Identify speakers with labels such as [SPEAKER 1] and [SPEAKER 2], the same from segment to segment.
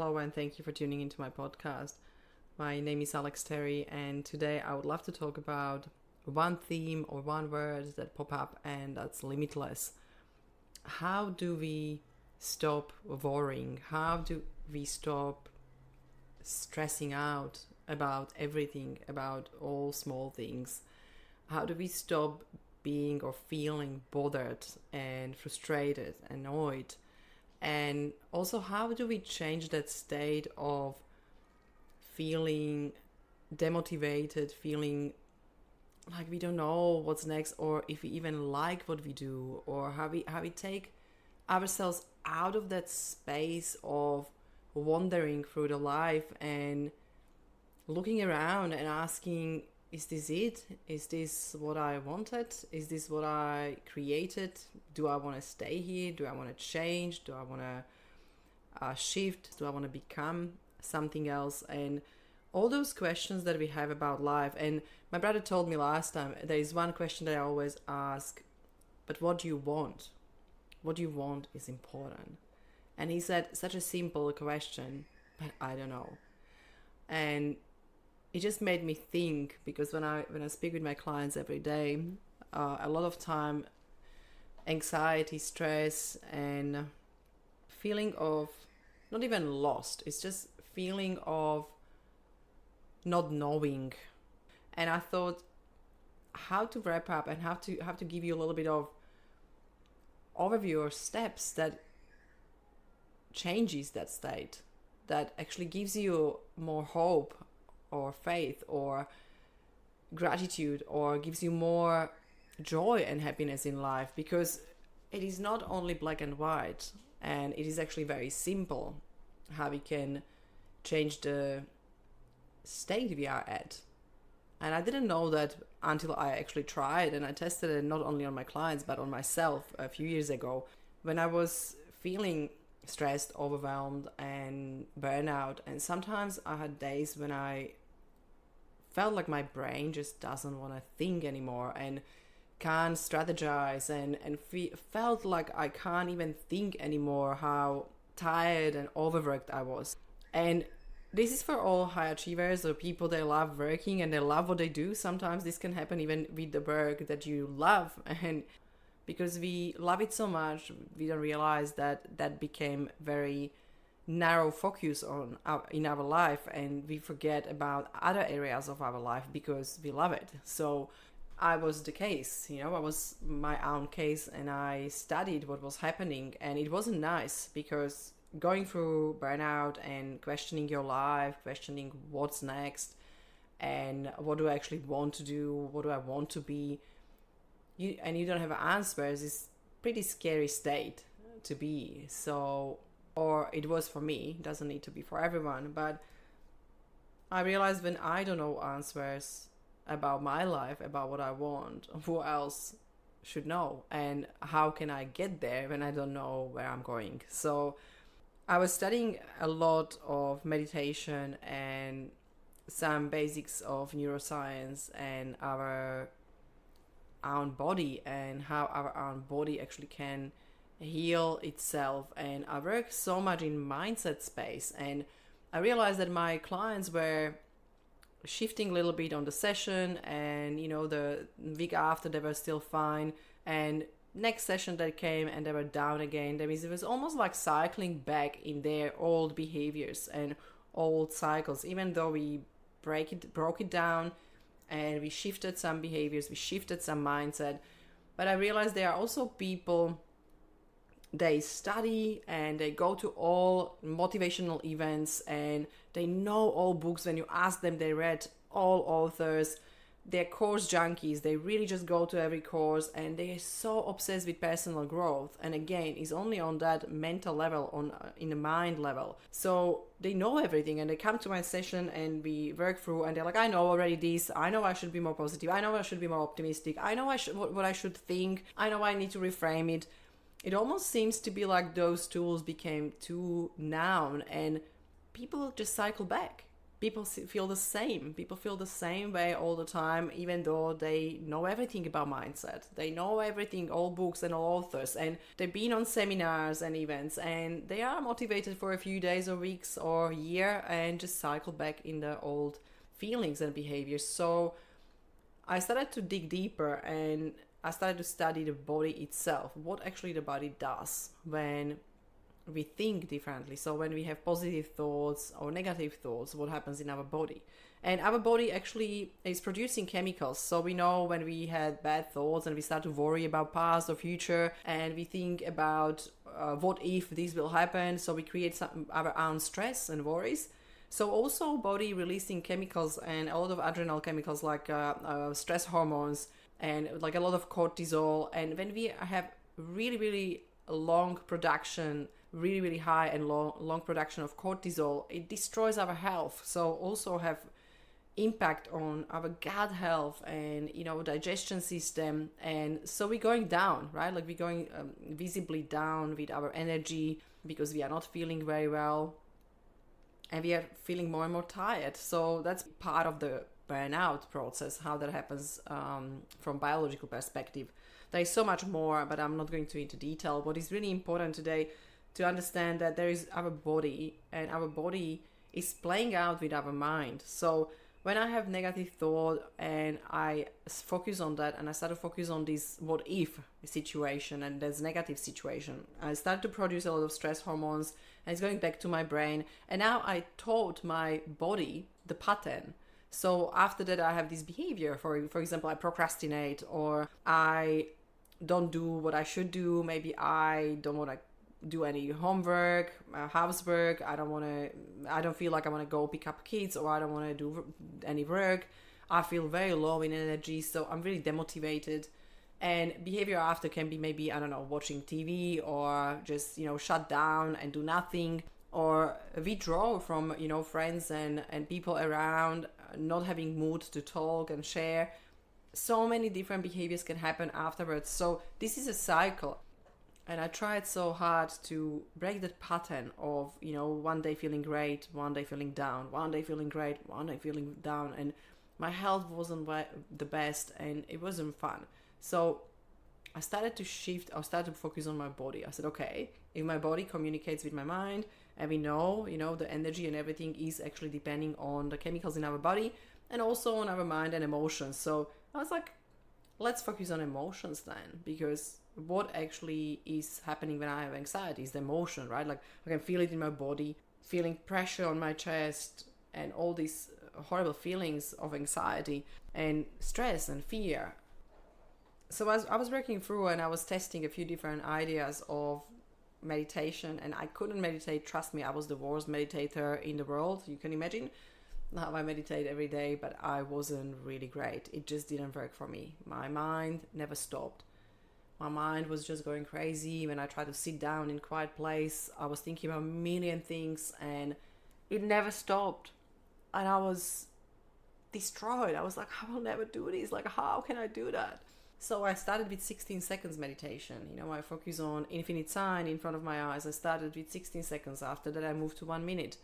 [SPEAKER 1] Hello and thank you for tuning into my podcast. My name is Alex Terry, and today I would love to talk about one theme or one word that pop up, and that's limitless. How do we stop worrying? How do we stop stressing out about everything, about all small things? How do we stop being or feeling bothered and frustrated, annoyed? And also, how do we change that state of feeling demotivated, feeling like we don't know what's next, or if we even like what we do, or how we take ourselves out of that space of wandering through the life and looking around and asking, is this it? Is this what I wanted? Is this what I created? Do I want to stay here? Do I want to change? Do I want to shift? Do I want to become something else? And all those questions that we have about life. And my brother told me last time, there is one question that I always ask, but what do you want? What you want is important. And he said, such a simple question, but I don't know. And it just made me think, because when I speak with my clients every day, a lot of time anxiety, stress, and feeling of not even lost. It's just feeling of not knowing. And I thought how to wrap up and how to give you a little bit of overview or steps that changes that state, that actually gives you more hope or faith or gratitude, or gives you more joy and happiness in life, because it is not only black and white, and it is actually very simple how we can change the state we are at. And I didn't know that until I actually tried, and I tested it not only on my clients but on myself a few years ago when I was feeling stressed, overwhelmed, and burnout. And sometimes I had days when I felt like my brain just doesn't want to think anymore and can't strategize, and felt like I can't even think anymore, how tired and overworked I was. And this is for all high achievers or people that love working and they love what they do. Sometimes this can happen even with the work that you love, and because we love it so much, we don't realize that became very narrow focus in our life, and we forget about other areas of our life because we love it. So I was the case, I was my own case, and I studied what was happening, and it wasn't nice, because going through burnout and questioning your life, questioning what's next and what do I actually want to do, what do I want to be, and you don't have answers, is pretty scary state to be. So, or it was for me, it doesn't need to be for everyone, but I realized when I don't know answers about my life, about what I want, who else should know, and how can I get there when I don't know where I'm going? So I was studying a lot of meditation and some basics of neuroscience and our own body, and how our own body actually can heal itself. And I work so much in mindset space, and I realized that my clients were shifting a little bit on the session, and the week after they were still fine, and next session that came and they were down again. It was almost like cycling back in their old behaviors and old cycles, even though we broke it down and we shifted some behaviors, we shifted some mindset. But I realized there are also people, they study and they go to all motivational events and they know all books. When you ask them, they read all authors. They're course junkies. They really just go to every course, and they're so obsessed with personal growth. And again, it's only on that mental level, in the mind level. So they know everything, and they come to my session and we work through, and they're like, I know already this. I know I should be more positive. I know I should be more optimistic. I know what I should think. I know I need to reframe it. It almost seems to be like those tools became too known, and people just cycle back people feel the same. People feel the same way all the time, even though they know everything about mindset. They know everything, all books and all authors, and they've been on seminars and events, and they are motivated for a few days or weeks or a year and just cycle back in the old feelings and behaviors. So I started to dig deeper, and I started to study the body itself, what actually the body does when we think differently. So when we have positive thoughts or negative thoughts, what happens in our body? And our body actually is producing chemicals. So we know when we had bad thoughts and we start to worry about past or future, and we think about what if this will happen. So we create our own stress and worries. So also body releasing chemicals and a lot of adrenal chemicals like stress hormones and like a lot of cortisol. And when we have really, really long production, really high and long production of cortisol, it destroys our health. So also have impact on our gut health and digestion system. And so we're going down, right? Like we're going visibly down with our energy because we are not feeling very well, and we are feeling more and more tired. So that's part of the burnout process, how that happens from biological perspective. There is so much more, but I'm not going to into detail. What is really important today to understand that there is our body, and our body is playing out with our mind. So when I have negative thought and I focus on that, and I start to focus on this what if situation and this negative situation, I start to produce a lot of stress hormones, and it's going back to my brain. And now I taught my body the pattern. So after that, I have this behavior. For example, I procrastinate, or I don't do what I should do. Maybe I don't want to do any homework, housework. I don't feel like I want to go pick up kids, or I don't want to do any work. I feel very low in energy, so I'm really demotivated. And behavior after can be maybe, I don't know, watching TV, or just, shut down and do nothing, or withdraw from, friends and people around, not having mood to talk and share. So many different behaviors can happen afterwards. So this is a cycle. And I tried so hard to break that pattern of, one day feeling great, one day feeling down, one day feeling great, one day feeling down. And my health wasn't the best, and it wasn't fun. So I started to shift. I started to focus on my body. I said, okay, if my body communicates with my mind, and we know, the energy and everything is actually depending on the chemicals in our body and also on our mind and emotions. So I was like, let's focus on emotions then, because what actually is happening when I have anxiety is the emotion, right? Like I can feel it in my body, feeling pressure on my chest, and all these horrible feelings of anxiety and stress and fear. So as I was working through, and I was testing a few different ideas of meditation, and I couldn't meditate. Trust me, I was the worst meditator in the world. You can imagine how I meditate every day, but I wasn't really great. It just didn't work for me. My mind never stopped. My mind was just going crazy. When I tried to sit down in a quiet place, I was thinking about a million things, and it never stopped. And I was destroyed. I was like, I will never do this. Like, how can I do that? So I started with 16 seconds meditation. I focus on infinite sign in front of my eyes. I started with 16 seconds. After that, I moved to 1 minute,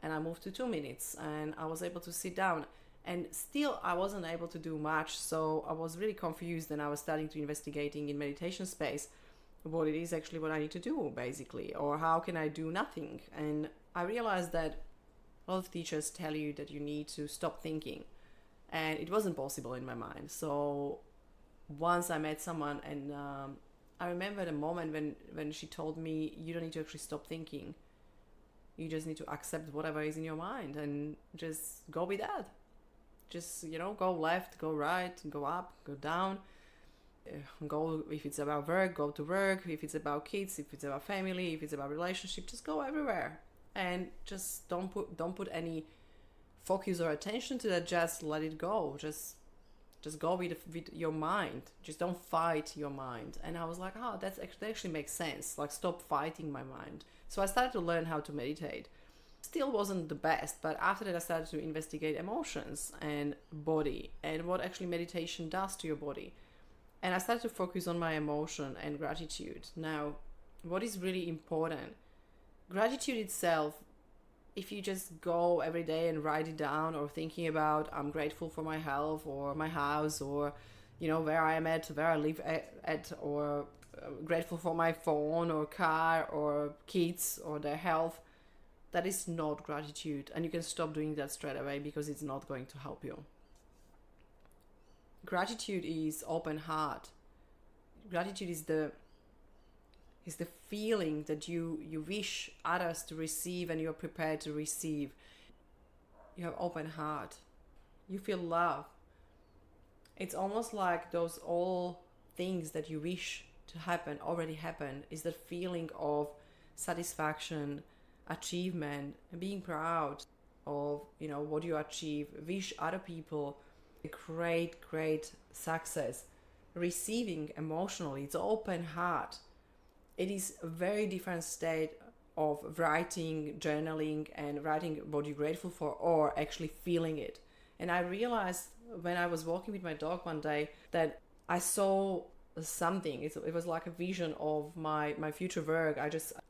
[SPEAKER 1] and I moved to 2 minutes, and I was able to sit down. And still, I wasn't able to do much. So I was really confused, and I was starting to investigating in meditation space what it is actually what I need to do, basically, or how can I do nothing. And I realized that a lot of teachers tell you that you need to stop thinking, and it wasn't possible in my mind. So once I met someone, and I remember the moment when she told me, you don't need to actually stop thinking. You just need to accept whatever is in your mind and just go with that. Just, go left, go right, go up, go down. Go, if it's about work, go to work. If it's about kids, if it's about family, if it's about relationship, just go everywhere. And just don't put any focus or attention to that. Just let it go. Just go with your mind. Just don't fight your mind. And I was like, that actually makes sense. Like, stop fighting my mind. So I started to learn how to meditate. Still wasn't the best, but after that I started to investigate emotions and body and what actually meditation does to your body. And I started to focus on my emotion and gratitude. Now, what is really important? Gratitude itself if you just go every day and write it down, or thinking about, I'm grateful for my health or my house, or where I am at, where I live at, or grateful for my phone or car or kids or their health, that is not gratitude. And you can stop doing that straight away, because it's not going to help you. Gratitude is open heart. Gratitude is the feeling that you wish others to receive, and you're prepared to receive. You have open heart. You feel love. It's almost like those all things that you wish to happen already happened. Is that feeling of satisfaction, achievement, and being proud of what you achieve. Wish other people a great success. Receiving emotionally. It's open heart. It is a very different state of writing, journaling, and writing what you're grateful for, or actually feeling it. And I realized when I was walking with my dog one day that I saw something. It was like a vision of my future work.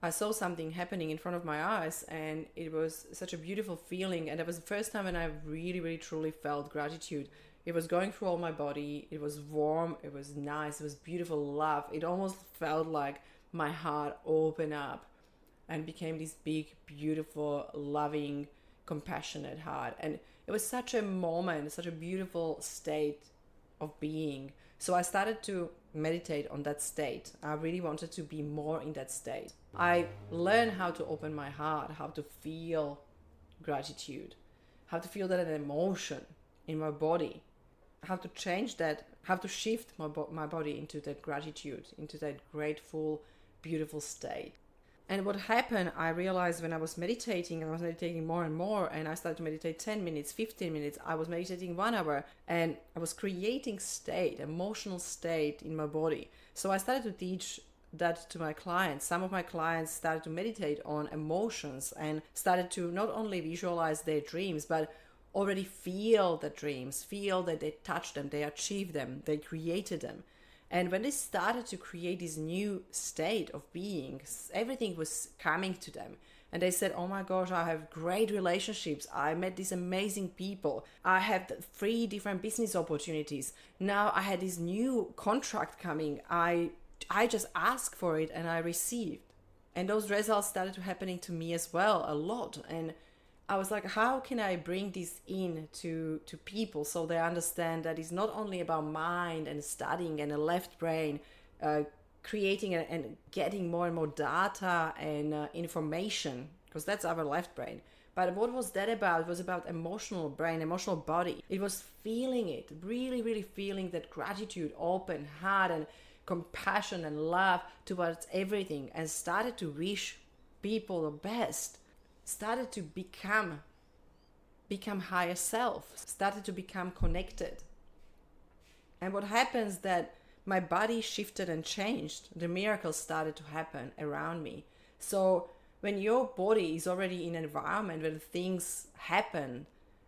[SPEAKER 1] I saw something happening in front of my eyes, and it was such a beautiful feeling. And it was the first time when I really truly felt gratitude. It was going through all my body. It was warm. It was nice. It was beautiful love. It almost felt like my heart opened up and became this big, beautiful, loving, compassionate heart. And it was such a moment, such a beautiful state of being. So I started to meditate on that state. I really wanted to be more in that state. I learned how to open my heart, how to feel gratitude, how to feel that emotion in my body, how to change that, how to shift my body into that gratitude, into that grateful, beautiful state. And what happened, I realized when I was meditating more and more, and I started to meditate 10 minutes, 15 minutes, I was meditating 1 hour, and I was creating emotional state in my body. So I started to teach that to my clients. Some of my clients started to meditate on emotions and started to not only visualize their dreams, but already feel the dreams, feel that they touched them, they achieved them, they created them. And when they started to create this new state of being, everything was coming to them. And they said, oh my gosh, I have great relationships. I met these amazing people. I have 3 different business opportunities. Now I had this new contract coming. I just asked for it and I received. And those results started to happening to me as well, a lot. And I was like, how can I bring this in to people so they understand that it's not only about mind and studying and a left brain, creating and getting more and more data and information, because that's our left brain. But what was that about? It was about emotional brain, emotional body. It was feeling it, really feeling that gratitude, open heart and compassion and love towards everything, and started to wish people the best. Started to become higher self, started to become connected. And what happens that my body shifted and changed. The miracles started to happen around me. So when your body is already in an environment where things happen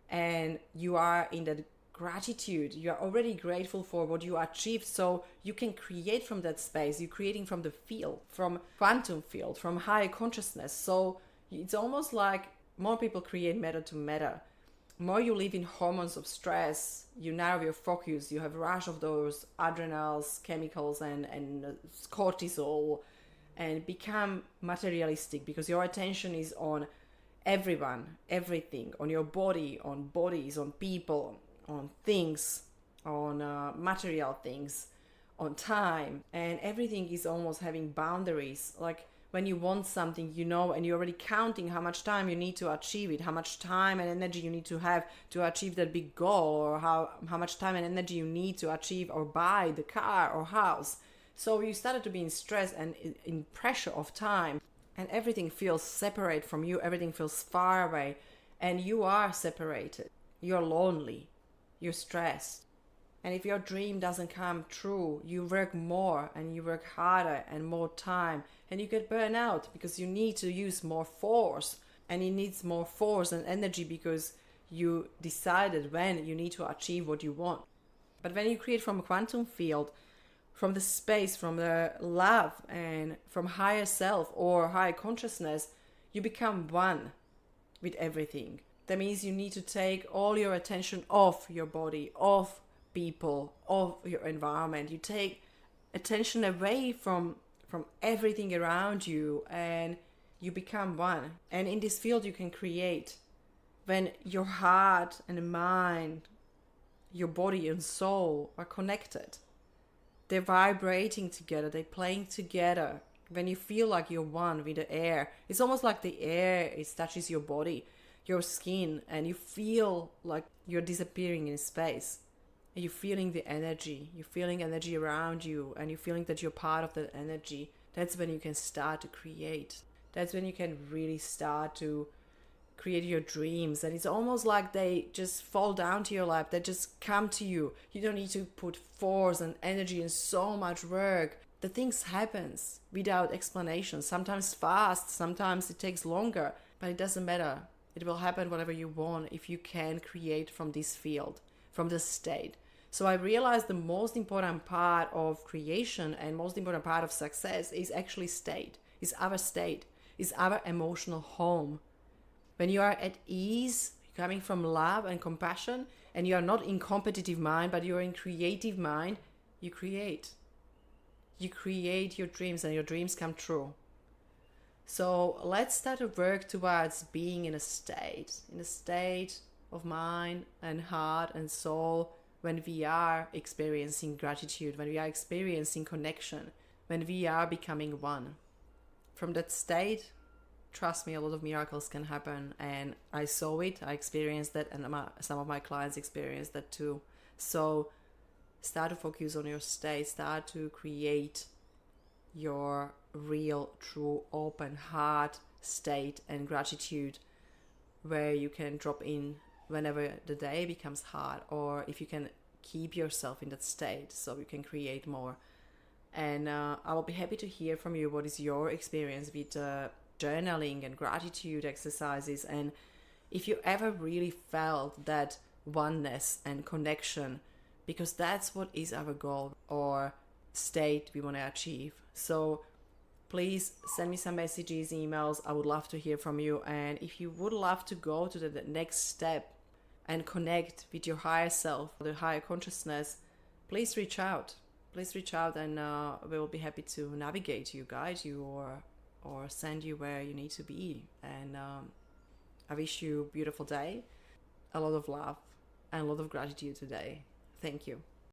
[SPEAKER 1] and you are in that gratitude, you are already grateful for what you achieved, so you can create from that space. You're creating from the field, from quantum field, from higher consciousness. So it's almost like more people create matter to matter. More you live in hormones of stress, you narrow your focus, you have a rush of those adrenals, chemicals and cortisol, and become materialistic because your attention is on everyone, everything, on your body, on bodies, on people, on things, on material things, on time, and everything is almost having boundaries. Like when you want something, and you're already counting how much time you need to achieve it, how much time and energy you need to have to achieve that big goal, or how much time and energy you need to achieve or buy the car or house. So you started to be in stress and in pressure of time, and everything feels separate from you, everything feels far away, and you are separated. You're lonely, you're stressed. And if your dream doesn't come true, you work more and you work harder and more time, and you get burned out because you need to use more force, and it needs more force and energy because you decided when you need to achieve what you want. But when you create from a quantum field, from the space, from the love and from higher self or higher consciousness, you become one. with everything. That means you need to take all your attention off your body, off people, off your environment. You take attention away from everything around you, and you become one. And in this field you can create when your heart and mind, your body and soul are connected. They're vibrating together, they're playing together. When you feel like you're one with the air, it's almost like the air touches your body, your skin, and you feel like you're disappearing in space. And you're feeling the energy, you're feeling energy around you, and you're feeling that you're part of that energy. That's when you can start to create. That's when you can really start to create your dreams. And it's almost like they just fall down to your lap, they just come to you. You don't need to put force and energy and so much work. The things happens without explanation, sometimes fast, sometimes it takes longer, but it doesn't matter. It will happen whatever you want if you can create from this field, from this state. So I realized the most important part of creation and most important part of success is actually state, is our emotional home. When you are at ease, coming from love and compassion, and you are not in competitive mind, but you are in creative mind, you create. You create your dreams and your dreams come true. So let's start to work towards being in a state of mind and heart and soul, when we are experiencing gratitude, when we are experiencing connection, when we are becoming one. From that state, trust me, a lot of miracles can happen. And I saw it, I experienced that, and some of my clients experienced that too. So start to focus on your state, start to create your real, true, open heart state and gratitude, where you can drop in whenever the day becomes hard, or if you can keep yourself in that state so you can create more. And I will be happy to hear from you. What is your experience with journaling and gratitude exercises? And if you ever really felt that oneness and connection, because that's what is our goal or state we want to achieve. So please send me some messages, emails. I would love to hear from you. And if you would love to go to the next step and connect with your higher self, the higher consciousness, please reach out. And we will be happy to navigate you, guide you, or send you where you need to be. And I wish you a beautiful day, a lot of love, and a lot of gratitude today. Thank you.